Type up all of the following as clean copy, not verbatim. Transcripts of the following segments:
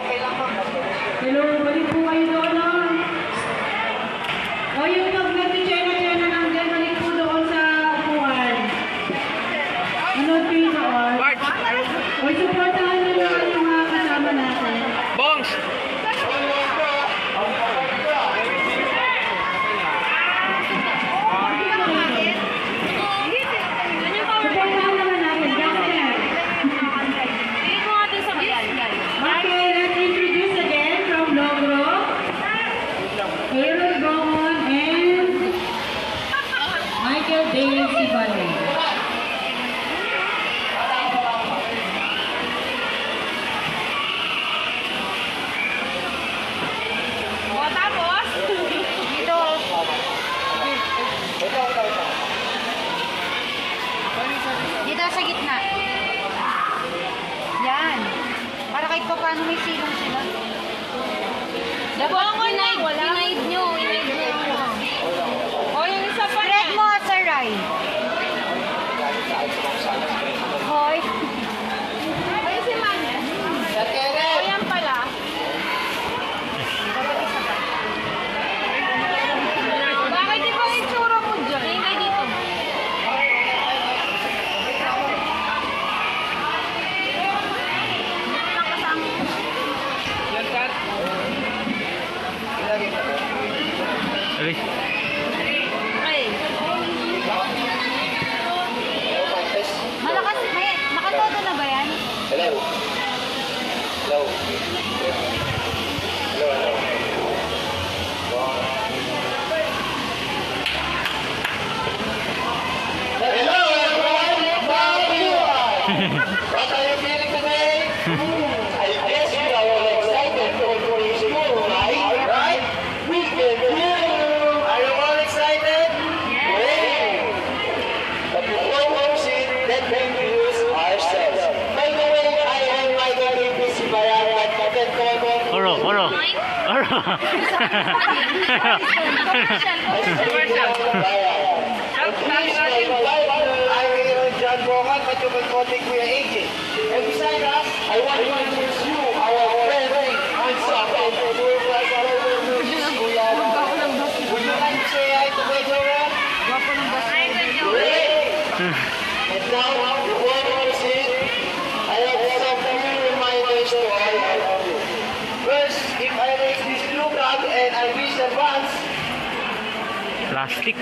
Hello, balik po kayo doon, no? O yung pag nag-chena-chena ng dyan, balik po doon sa upuan. Ano po yung doon? O supportahan nyo naman yung mga kasama natin. Bongs! Supportahan naman natin. Ganyan. Okay, let's introduce again from Logro. Harold Gomon and Michael Dale Sibale. Dito sa gitna. Yan. Para kahit pa paano may silong sila. Dapat inaid nyo. O yung isa pa rin. Spread mo, Saray. Hoy. Hoy, si Man. O yan pala. Bakit di ba yung tsura mo dyan? Hingay dito. Yan, Kat. Alis. Okay. Malakas, nakatodo na ba yan? Hello. Hello. Hello, hello. Hello, everyone. How are you? What are you feeling today? I guess you are all excited for going to school, right? Right? We can feel you. Are you all excited? Great. But before we proceed, let's introduce ourselves. By the way, I am Michael Davis Bayan at Captain Corbon. Oro. I'm John Bohan, but you can call me Kuya AJ. And beside us, I want to introduce you, our friend, handsome and full class Kuya. Would you like to say hi to Medjora? Great! And now, before we proceed, I have some few reminders to all of you. First, if I raise this blue card and I wish advance, Plastic.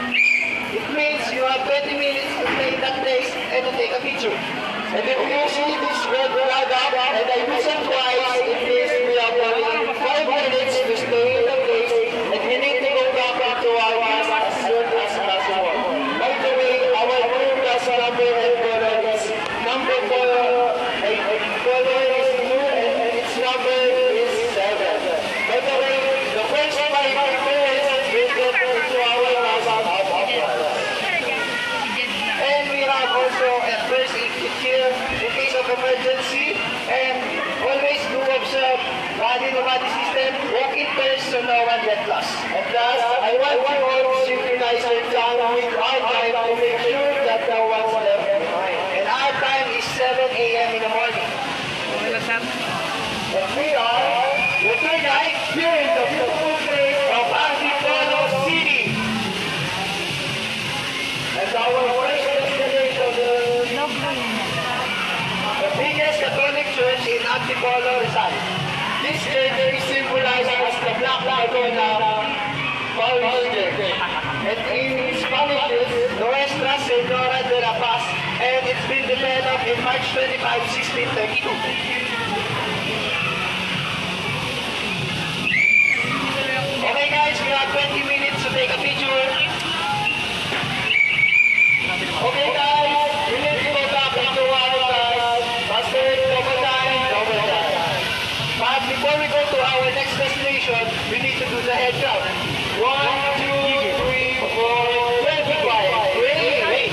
it means you have 20 minutes to take that place and to take a picture. And if you see this red flag up and I listen twice, it means we have only 5 minutes to stay in the place and we need to go back to our class as soon as possible. By the way, our new class number and color is number 4. Color is blue and its number is 7. By the way, the first 5 minutes will get into our class after. And we have also a first aid kit here in case of emergency. And always do observe body-to-body system, walk in pairs so no one get lost. And last, I want you all to synchronize your time with our time to make sure that no one's left behind. And our time is 7 a.m. in the morning. And we are the tour guide here in the beautiful place of Antipolo City. And our first destination is the biggest Catholic church in Antipolo, Rizal. This church is symbolized as the Black Madonna Paul's and in Spanish is Nuestra Senora de la Paz, and it's been developed in March 25, 1632. Okay guys, we have 20 minutes to take a picture. Okay guys, we need to go back into our class. Master, double time. But before we go to our next destination, we need to do the head count. 1, 2, 3, 4, 25. Wait.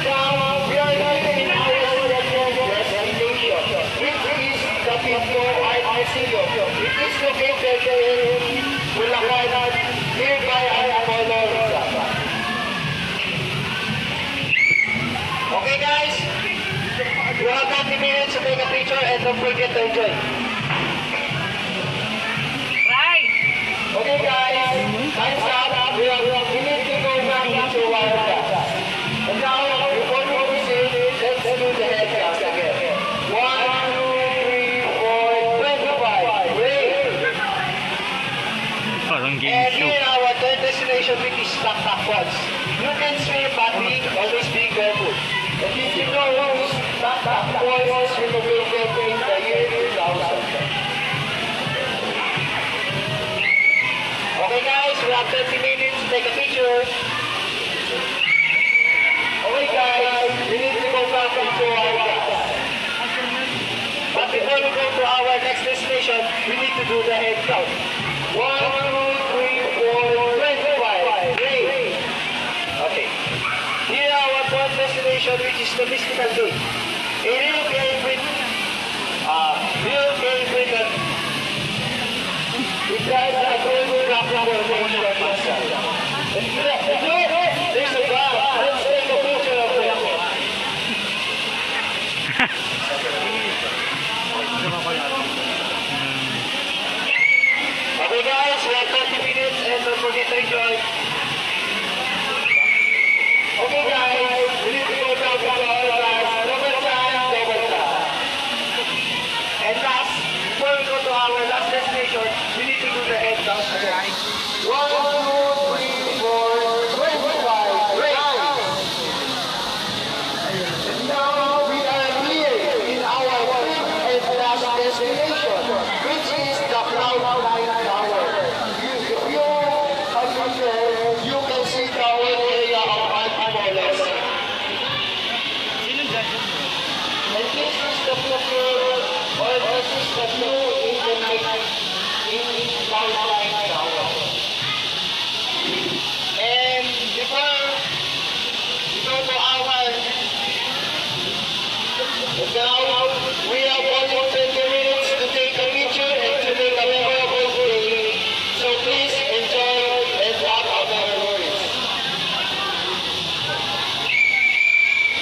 Now, we are leaving in our destination, which is the Pinto ICO. It is located in Bulacan, nearby Antipolo, Rizal. Okay guys, you have 30 minutes to take a picture and don't forget to enjoy. Right. Okay guys, time's up. We need to go back into our class. And now, before we proceed, let's do the head count again. 1, 2, 3, 4, 25. Great. Parang game And show. here our third destination, which is Taktak Falls. You can swim, but always be careful. And if you know rules, Taktak Falls will be located in the year 2000. Okay guys, we have 30 minutes to take a picture. Okay guys, we need to go back into our class. But before we go to our next destination, we need to do the head count. 1, 2, 3, 4, 25. Great. Okay. Here our fourth destination, which is the Mystical Dune. A real favorite, it has a good rock formation. There's a bar. Let's take a picture of it. Okay guys, we have 30 minutes and don't forget to enjoy. Okay guys, we need to go down to our class. Double time, double time. And last, before we go to our last destination, we need to do the head count again. 1, 2, 3, 4, 25. Great. And now we are here in our fifth and last destination, which is the Cloud Nine Tower. If you are here, you can see the whole area of Antipolis. And this is the picture, or this is the view in the night in Cloud Nine Tower. And before we go to our, now we have only 20 minutes to take a picture and to make a memorable day. So please enjoy and have a memories.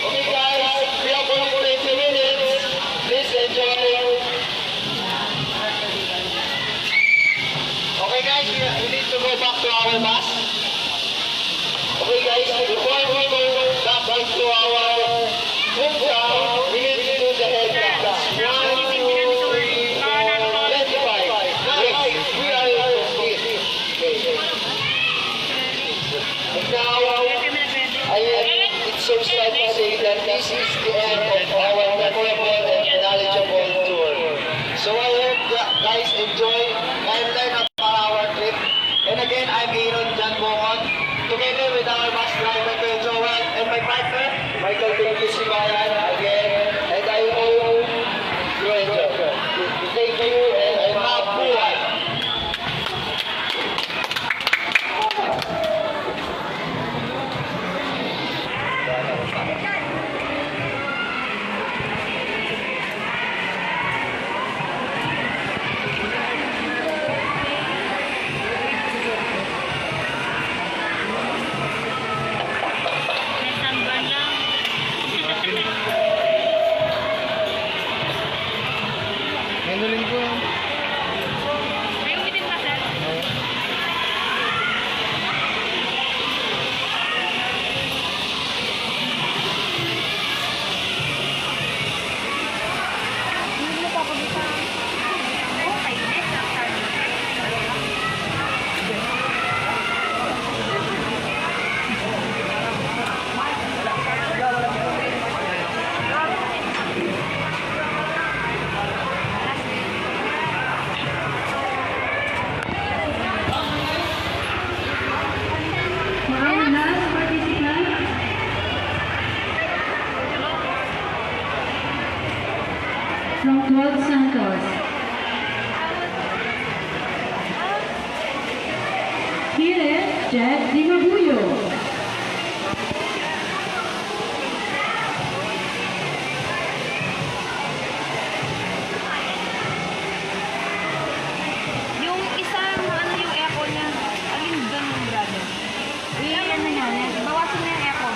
Okay guys, we have only 20 minutes. Please enjoy. Okay guys, we need to go back to our bus. Okay guys, before we go back to our hometown, we need to do the head count. 1, 2, 3, 4, 25. Yes, we are here. And now, it's so sad to say that this is the end of our memorable and knowledgeable tour. So I hope that guys enjoy and learn about our trip. And again, I'm Aaron Jan Bongon, together with our bus driver, Kuya Joel, and my partner, Michael Davis Sibayan, again. And I hope you enjoy. Thank you and mabuhay. May samban lang. Ganun ko. May umitin ba, sir? Hindi mo papagitan. Oh, kainis. For our last participant, from 12 Santos. Here is Jack Di Mabuyo. Yung isang, ano yung echo niya? Alin doon yung brother? Ano niya? Bawasan niya yung echo.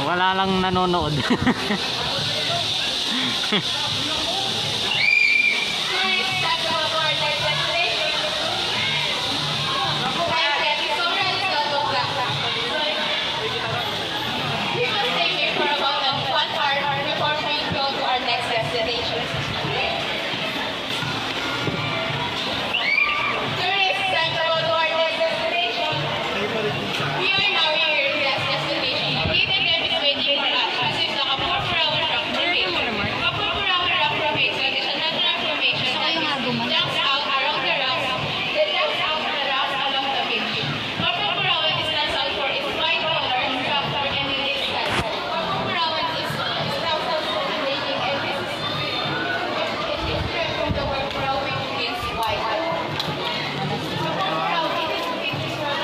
Wala lang nanonood. We are now here in this destination. Located there is waiting for us. This is the Kapurpurawan Rock Formation. Kapurpurawan Rock Formation is a natural formation that jumps out around the rocks. That jumps out the rocks along the beach. Kapurpurawan stands out for its white color, structure, and unique style. Kapurpurawan is thousands of making, and this is different from the word puraw, which means white. Kapurpurawan is a picture for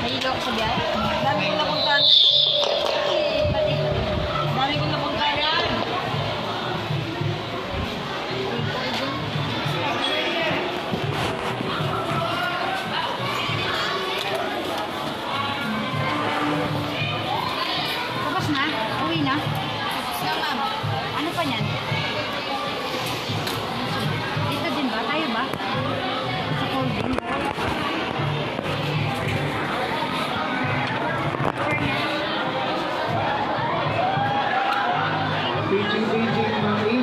Nahilo ako sa biyahe. Dami kong napuntahan. Dami kong napuntahan. Tapos na? Uwi na? Na, ma'am. Ano pa yan? Dito din ba? Tayo ba? Sa holding? Beijing, Beijing,